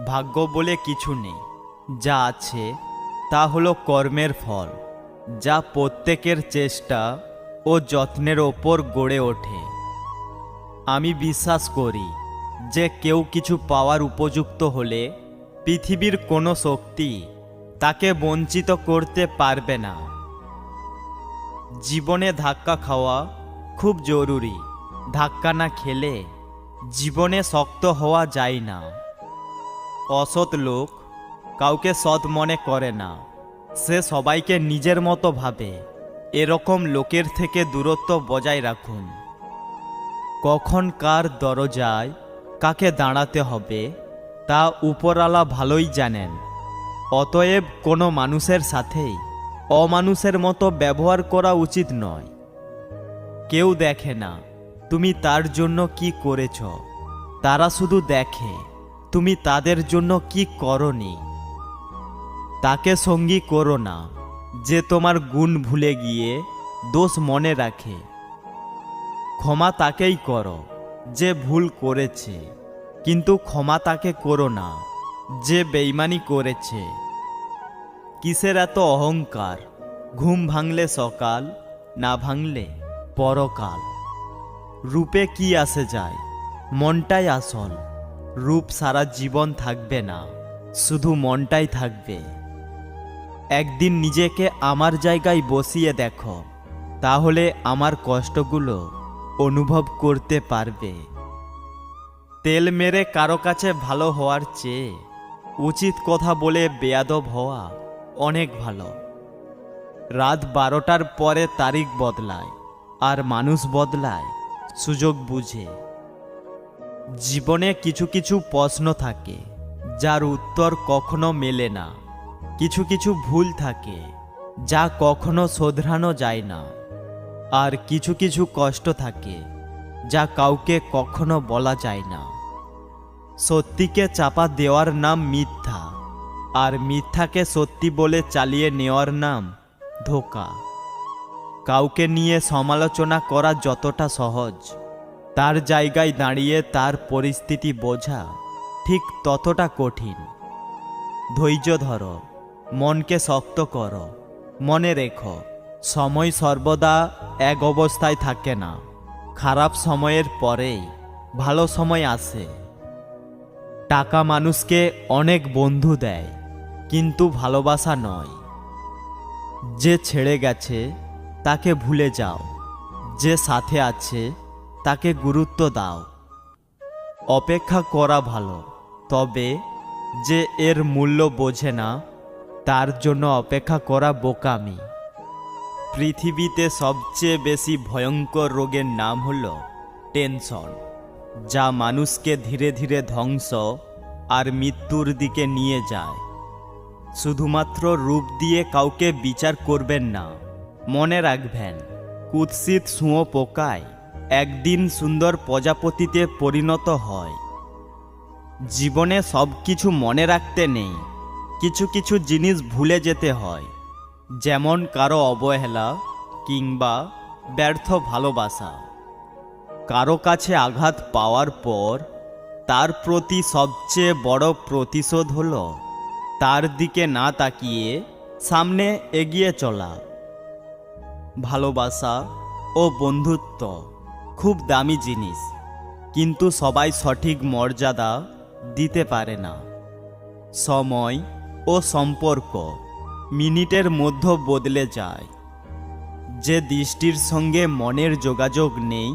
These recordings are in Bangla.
ভাগ্য বলে কিছু নেই, যা আছে তা হলো কর্মের ফল, যা প্রত্যেকের চেষ্টা ও যত্নের ওপর গড়ে ওঠে। আমি বিশ্বাস করি যে কেউ কিছু পাওয়ার উপযুক্ত হলে পৃথিবীর কোনো শক্তি তাকে বঞ্চিত করতে পারবে না। জীবনে ধাক্কা খাওয়া খুব জরুরি। ধাক্কা না খেলে জীবনে শক্ত হওয়া যায় না। অসৎ লোক কাউকে সৎ মনে করে না, সে সবাইকে নিজের মতো ভাবে। এরকম লোকের থেকে দূরত্ব বজায় রাখুন। কখন কার দরজায় কাকে দাঁড়াতে হবে তা উপরওয়ালা ভালোই জানেন। অতএব কোনো মানুষের সাথেই অমানুষের মতো ব্যবহার করা উচিত নয়। কেউ দেখে না তুমি তার জন্য কি করেছ, তারা শুধু দেখে তুমি তাদের জন্য কি করনি। তাকে সঙ্গী করো না যে তোমার গুণ ভুলে গিয়ে দোষ মনে রাখে। ক্ষমা তাকেই করো যে ভুল করেছে, কিন্তু ক্ষমা তাকে করো না যে বেইমানি করেছে। কিসের এত অহংকার? ঘুম ভাঙলে সকাল, না ভাঙলে পরকাল। রূপে কি আসে যায়, মনটাই আসল। রূপ সারা জীবন থাকবে না, শুধু মনটাই থাকবে। একদিন নিজেকে আমার জায়গায় বসিয়ে দেখো, তাহলে আমার কষ্টগুলো অনুভব করতে পারবে। তেল মেরে কারো কাছে ভালো হওয়ার চেয়ে উচিত কথা বলে বেয়াদব হওয়া অনেক ভালো। রাত 12টার পরে তারিখ বদলায়, আর মানুষ বদলায় সুযোগ বুঝে। জীবনে কিছু কিছু প্রশ্ন থাকে যার উত্তর কখনো মেলে না। কিছু কিছু ভুল থাকে যা কখনো শোধরানো যায় না। আর কিছু কিছু কষ্ট থাকে যা কাউকে কখনো বলা যায় না। সত্যিকে চাপা দেওয়ার নাম মিথ্যা, আর মিথ্যাকে সত্যি বলে চালিয়ে নেওয়ার নাম ধোঁকা। কাউকে নিয়ে সমালোচনা করা যতটা সহজ, তার জায়গায় দাঁড়িয়ে তার পরিস্থিতি বোঝা ঠিক ততটা কঠিন। ধৈর্য ধরো, মনকে শক্ত করো। মনে রেখো, সময় সর্বদা এক অবস্থায় থাকে না। খারাপ সময়ের পরেই ভালো সময় আসে। টাকা মানুষকে অনেক বন্ধু দেয়, কিন্তু ভালোবাসা নয়। যে ছেড়ে গেছে তাকে ভুলে যাও, যে সাথে আছে তাকে গুরুত্ব দাও। অপেক্ষা করা ভালো, তবে যে এর মূল্য বোঝে না তার জন্য অপেক্ষা করা বোকামি। পৃথিবীতে সবচেয়ে বেশি ভয়ঙ্কর রোগের নাম হলো টেনশন, যা মানুষকে ধীরে ধীরে ধ্বংস আর মৃত্যুর দিকে নিয়ে যায়। শুধুমাত্র রূপ দিয়ে কাউকে বিচার করবেন না। মনে রাখবেন, কুৎসিত শুঁয়োপোকায় একদিন সুন্দর প্রজাপতিতে পরিণত হয়। জীবনে সব কিছু মনে রাখতে নেই, কিছু কিছু জিনিস ভুলে যেতে হয়। যেমন কারো অবহেলা কিংবা ব্যর্থ ভালোবাসা। কারো কাছে আঘাত পাওয়ার পর তার প্রতি সবচেয়ে বড় প্রতিশোধ হলো তার দিকে না তাকিয়ে সামনে এগিয়ে চলা। ভালোবাসা ও বন্ধুত্ব খুব দামি জিনিস, কিন্তু সবাই সঠিক মর্যাদা দিতে পারে না। সময় ও সম্পর্ক মিনিটের মধ্যে বদলে যায়। যে দৃষ্টির সঙ্গে মনের যোগাযোগ নেই,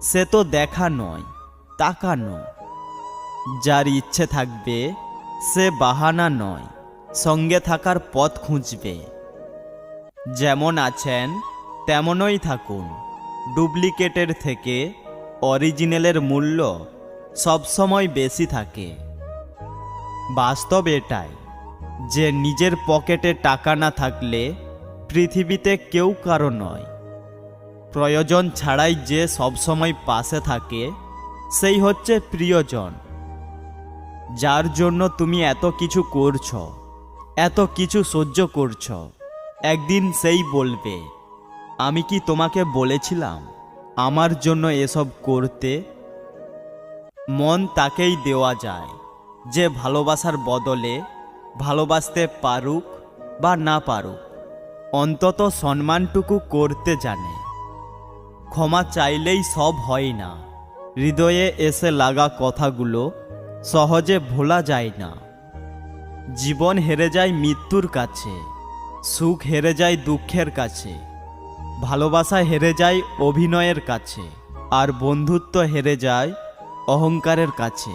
সে তো দেখা নয়, তাকানো। যার ইচ্ছে থাকবে সে বাহানা নয়, সঙ্গে থাকার পথ খুঁজবে। যেমন আছেন তেমনই থাকুন। ডুপ্লিকেটের থেকে অরিজিনালের মূল্য সবসময় বেশি থাকে। বাস্তব এটাই যে নিজের পকেটে টাকা না থাকলে পৃথিবীতে কেউ কারো নয়। প্রয়োজন ছাড়াই যে সবসময় পাশে থাকে সেই হচ্ছে প্রিয়জন। যার জন্য তুমি এত কিছু করছো, এত কিছু সহ্য করছো, একদিন সেই বলবে, আমি কি তোমাকে বলেছিলাম আমার জন্য এসব করতে? মন তাকেই দেওয়া যায় যে ভালোবাসার বদলে ভালোবাসতে পারুক বা না পারুক, অন্তত সম্মানটুকু করতে জানে। ক্ষমা চাইলেই সব হয় না। হৃদয়ে এসে লাগা কথাগুলো সহজে ভোলা যায় না। জীবন হেরে যায় মৃত্যুর কাছে, সুখ হেরে যায় দুঃখের কাছে, ভালোবাসা হেরে যায় অভিনয়ের কাছে, আর বন্ধুত্ব হেরে যায় অহংকারের কাছে।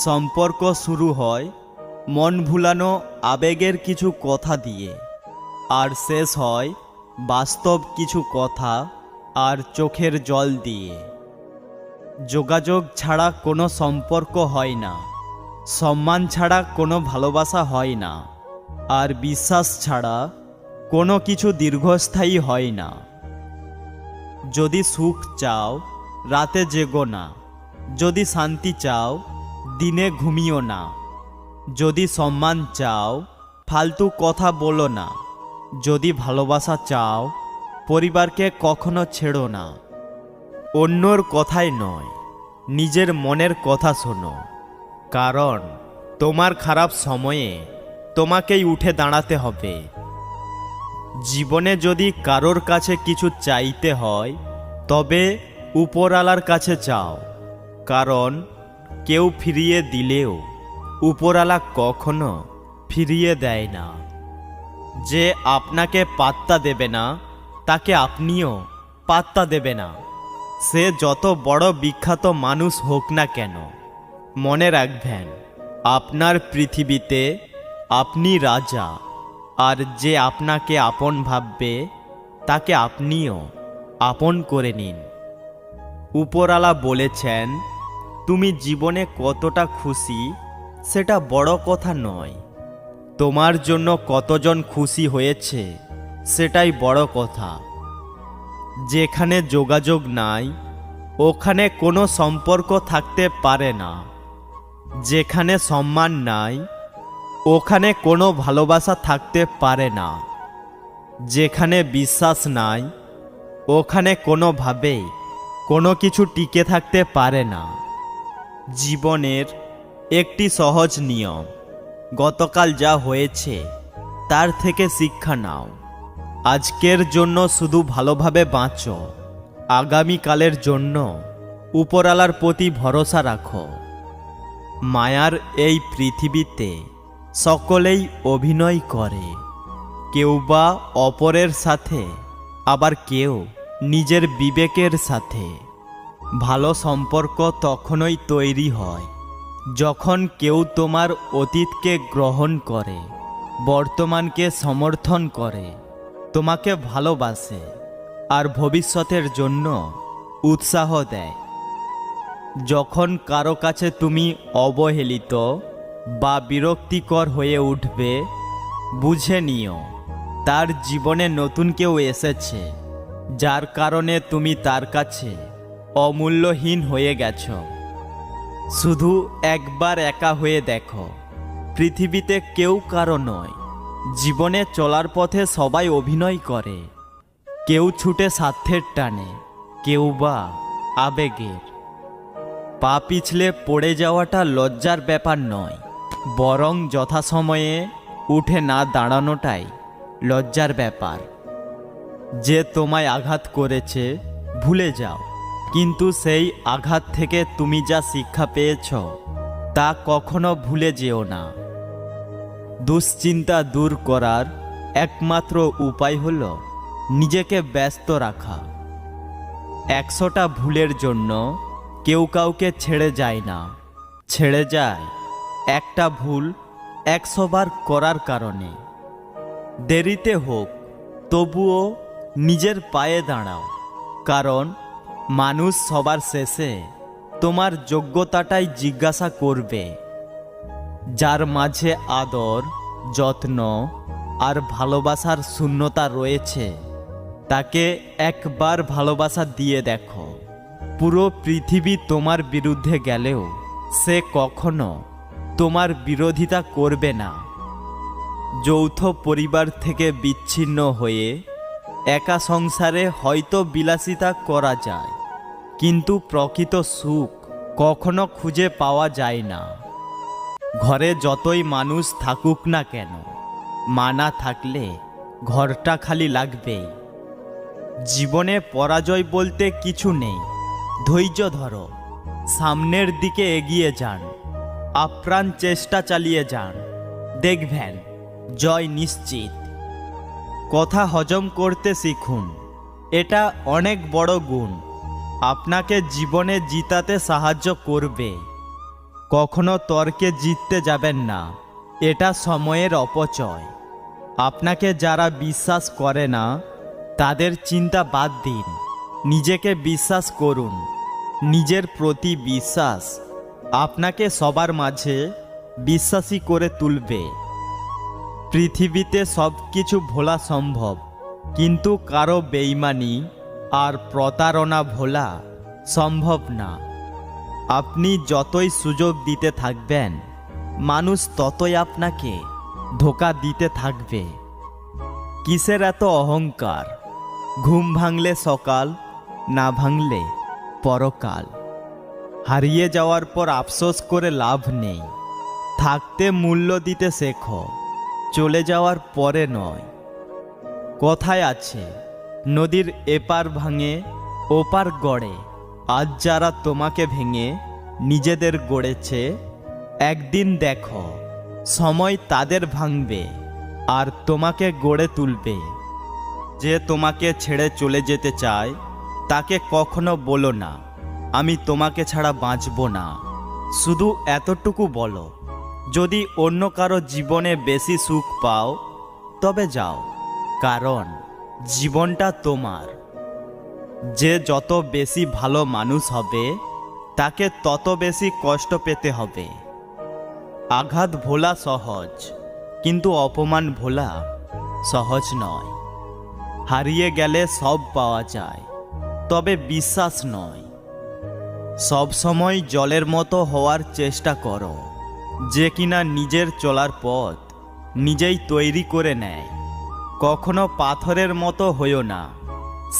সম্পর্ক শুরু হয় মন ভুলানো আবেগের কিছু কথা দিয়ে, আর শেষ হয় বাস্তব কিছু কথা আর চোখের জল দিয়ে। যোগাযোগ ছাড়া কোনো সম্পর্ক হয় না, সম্মান ছাড়া কোনো ভালোবাসা হয় না, আর বিশ্বাস ছাড়া কোনো কিছু দীর্ঘস্থায়ী হয় না। যদি সুখ চাও রাতে জেগো না, যদি শান্তি চাও দিনে ঘুমিও না, যদি সম্মান চাও ফালতু কথা বলো না, যদি ভালোবাসা চাও পরিবারকে কখনো ছেড়ো না। অন্যর কথাই নয়, নিজের মনের কথা শোনো, কারণ তোমার খারাপ সময়ে তোমাকেই উঠে দাঁড়াতে হবে। জীবনে যদি কারোর কাছে কিছু চাইতে হয় তবে উপরওয়ালার কাছে চাও, কারণ কেউ ফিরিয়ে দিলেও উপরওয়ালা কখনো ফিরিয়ে দেয় না। যে আপনাকে পাত্তা দেবে না তাকে আপনিও পাত্তা দেবে না, সে যত বড় বিখ্যাত মানুষ হোক না কেন। মনে রাখবেন, আপনার পৃথিবীতে আপনি রাজা, আর যে আপনাকে আপন ভাববে তাকে আপনিও আপন করে নিন। উপরওয়ালা বলেছেন, তুমি জীবনে কতটা খুশি সেটা বড় কথা নয়, তোমার জন্য কতজন খুশি হয়েছে সেটাই বড় কথা। যেখানে যোগাযোগ নাই ওখানে কোনো সম্পর্ক থাকতে পারে না, যেখানে সম্মান নাই ওখানে কোনো ভালোবাসা থাকতে পারে না, যেখানে বিশ্বাস নাই ওখানে কোনোভাবেই কোনো কিছু টিকে থাকতে পারে না। জীবনের একটি সহজ নিয়ম, গতকাল যা হয়েছে তার থেকে শিক্ষা নাও। আজকের জন্য শুধু ভালোভাবে বাঁচো, আগামীকালের জন্য উপরওয়ালার প্রতি ভরসা রাখো। মায়ার এই পৃথিবীতে সকলেই অভিনয় করে, কেউ বা অপরের সাথে, আবার কেউ নিজের বিবেকের সাথে। ভালো সম্পর্ক তখনই তৈরি হয় যখন কেউ তোমার অতীতকে গ্রহণ করে, বর্তমানকে সমর্থন করে, তোমাকে ভালোবাসে আর ভবিষ্যতের জন্য উৎসাহ দেয়। যখন কারো কাছে তুমি অবহেলিত বা বিরক্তিকর হয়ে উঠবে, বুঝে নিও তার জীবনে নতুন কেউ এসেছে, যার কারণে তুমি তার কাছে অমূল্যহীন হয়ে গেছ। শুধু একবার একা হয়ে দেখো, পৃথিবীতে কেউ কারো নয়। জীবনে চলার পথে সবাই অভিনয় করে, কেউ ছুটে স্বার্থের টানে, কেউ বা আবেগের। পা পিছলে পড়ে যাওয়াটা লজ্জার ব্যাপার নয়, বরং যথাসময়ে উঠে না দাঁড়ানোটাই লজ্জার ব্যাপার। যে তোমায় আঘাত করেছে ভুলে যাও, কিন্তু সেই আঘাত থেকে তুমি যা শিক্ষা পেয়েছ তা কখনো ভুলে যেও না। দুশ্চিন্তা দূর করার একমাত্র উপায় হল নিজেকে ব্যস্ত রাখা। 100টা ভুলের জন্য কেউ কাউকে ছেড়ে যায় না, ছেড়ে যায় একটা ভুল 100 বার করার কারণে। দেরিতে হোক তবুও নিজের পায়ে দাঁড়াও, কারণ মানুষ সবার শেষে তোমার যোগ্যতাটাই জিজ্ঞাসা করবে। যার মাঝে আদর, যত্ন আর ভালোবাসার শূন্যতা রয়েছে তাকে একবার ভালোবাসা দিয়ে দেখো। পুরো পৃথিবী তোমার বিরুদ্ধে গেলেও সে কখনো তোমার বিরোধিতা করবে না। যৌথ পরিবার থেকে বিচ্ছিন্ন হয়ে একা সংসারে হয়তো বিলাসিতা করা যায়, কিন্তু প্রকৃত সুখ কখনো খুঁজে পাওয়া যায় না। ঘরে যতই মানুষ থাকুক না কেন, মানা থাকলে ঘরটা খালি লাগবেই। জীবনে পরাজয় বলতে কিছু নেই, ধৈর্য ধরো, সামনের দিকে এগিয়ে যান, আপ্রাণ চেষ্টা চালিয়ে যান, দেখবেন জয় নিশ্চিত। কথা হজম করতে শিখুন, এটা অনেক বড় গুণ, আপনাকে জীবনে জিতাতে সাহায্য করবে। কখনো তর্কে জিততে যাবেন না, এটা সময়ের অপচয়। আপনাকে যারা বিশ্বাস করে না তাদের চিন্তা বাদ দিন, নিজেকে বিশ্বাস করুন। নিজের প্রতি বিশ্বাস আপনাকে সবার মাঝে বিশ্বাসী করে তুলবে। পৃথিবীতে সব কিছু ভোলা সম্ভব, কিন্তু কারো বেইমানি আর প্রতারণা ভোলা সম্ভব না। আপনি যতই সুযোগ দিতে থাকবেন, মানুষ ততই আপনাকে ধোঁকা দিতে থাকবে। কিসের এত অহংকার? ঘুম ভাঙলে সকাল, না ভাঙলে পরকাল। হারিয়ে যাওয়ার পর আফসোস করে লাভ নেই, থাকতে মূল্য দিতে শেখো, চলে যাওয়ার পরে নয়। কথায় আছে, নদীর এপার ভাঙে ওপার গড়ে। আজ যারা তোমাকে ভেঙে নিজেদের গড়েছে, একদিন দেখো সময় তাদের ভাঙবে আর তোমাকে গড়ে তুলবে। যে তোমাকে ছেড়ে চলে যেতে চায় তাকে কখনো বলো না, আমি তোমাকে ছাড়া বাঁচব না। শুধু এতটুকু বলো, যদি অন্য কারো জীবনে বেশি সুখ পাও তবে যাও, কারণ জীবনটা তোমার। যে যত বেশি ভালো মানুষ হবে তাকে তত বেশি কষ্ট পেতে হবে। আঘাত ভোলা সহজ, কিন্তু অপমান ভোলা সহজ নয়। হারিয়ে গেলে সব পাওয়া যায়, তবে বিশ্বাস নয়। সব সময় জলের মতো হওয়ার চেষ্টা করো, যে কিনা নিজের চলার পথ নিজেই তৈরি করে নেয়। কখনো পাথরের মতো হইও না,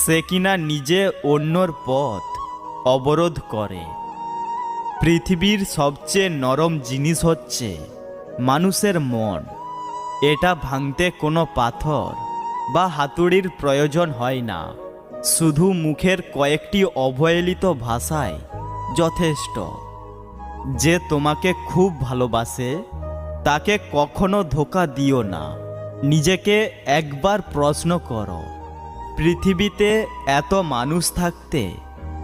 সে কিনা নিজে অন্যর পথ অবরোধ করে। পৃথিবীর সবচেয়ে নরম জিনিস হচ্ছে মানুষের মন। এটা ভাঙতে কোনো পাথর বা হাতুড়ির প্রয়োজন হয় না, শুধু মুখের কয়েকটি অবহেলিত ভাষায় যথেষ্ট। যে তোমাকে খুব ভালোবাসে তাকে কখনো ধোঁকা দিও না। নিজেকে একবার প্রশ্ন করো, পৃথিবীতে এত মানুষ থাকতে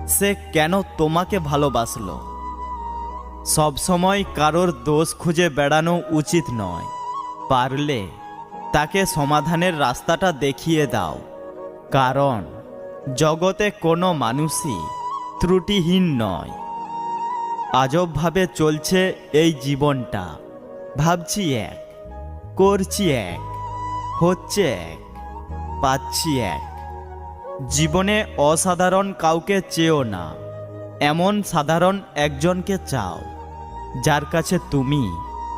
সে কেন তোমাকে ভালোবাসলো? সবসময় কারোর দোষ খুঁজে বেড়ানো উচিত নয়, পারলে তাকে সমাধানের রাস্তাটা দেখিয়ে দাও। কারণ জগতে কোনো মানুষই ত্রুটিহীন নয়। আজবভাবে চলছে এই জীবনটা, ভাবছি এক, করছি এক, হচ্ছে এক, পাচ্ছি এক। জীবনে অসাধারণ কাউকে চেও না, এমন সাধারণ একজনকে চাও যার কাছে তুমি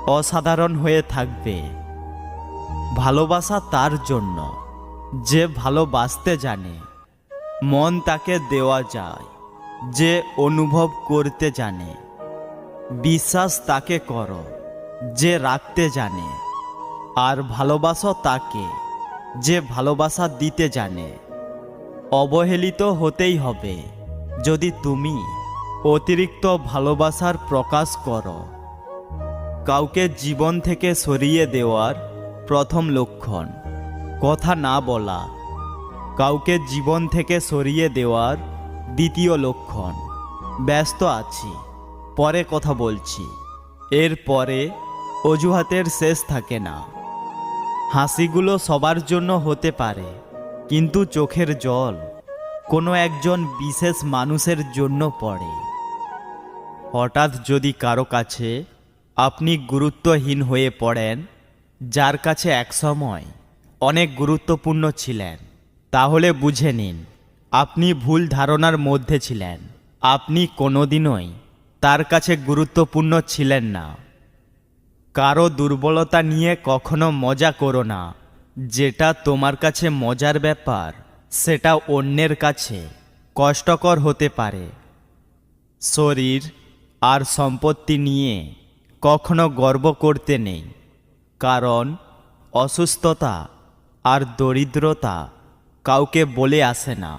অসাধারণ হয়ে থাকবে। ভালোবাসা তার জন্য যে ভালোবাসতে জানে, মন তাকে দেওয়া যায় যে অনুভব করতে জানে। বিশ্বাস তাকে করো যে রাখতে জানে, আর ভালোবাসো তাকে যে ভালোবাসা দিতে জানে। অবহেলিত হতেই হবে যদি তুমি অতিরিক্ত ভালোবাসার প্রকাশ করো। কাউকে জীবন থেকে সরিয়ে দেওয়ার প্রথম লক্ষণ কথা না বলা। কাউকে জীবন থেকে সরিয়ে দেওয়ার দ্বিতীয় লক্ষণ ব্যস্ত আছি, পরে কথা বলছি। এর পরে অজুহাতের শেষ থাকে না। হাসিগুলো সবার জন্য হতে পারে, কিন্তু চোখের জল কোনো একজন বিশেষ মানুষের জন্য পড়ে। হঠাৎ যদি কারো কাছে আপনি গুরুত্বহীন হয়ে পড়েন, যার কাছে একসময় অনেক গুরুত্বপূর্ণ ছিলেন, তাহলে বুঝে নিন আপনি ভুল ধারণার মধ্যে ছিলেন। আপনি কোনোদিনই তার কাছে গুরুত্বপূর্ণ ছিলেন না। কারো দুর্বলতা নিয়ে কখনো মজা করো না। যেটা তোমার কাছে মজার ব্যাপার, সেটা অন্যের কাছে কষ্টকর হতে পারে। শরীর আর সম্পত্তি নিয়ে কখনো গর্ব করতে নেই, কারণ অসুস্থতা আর দরিদ্রতা কাউকে বলে আসে না।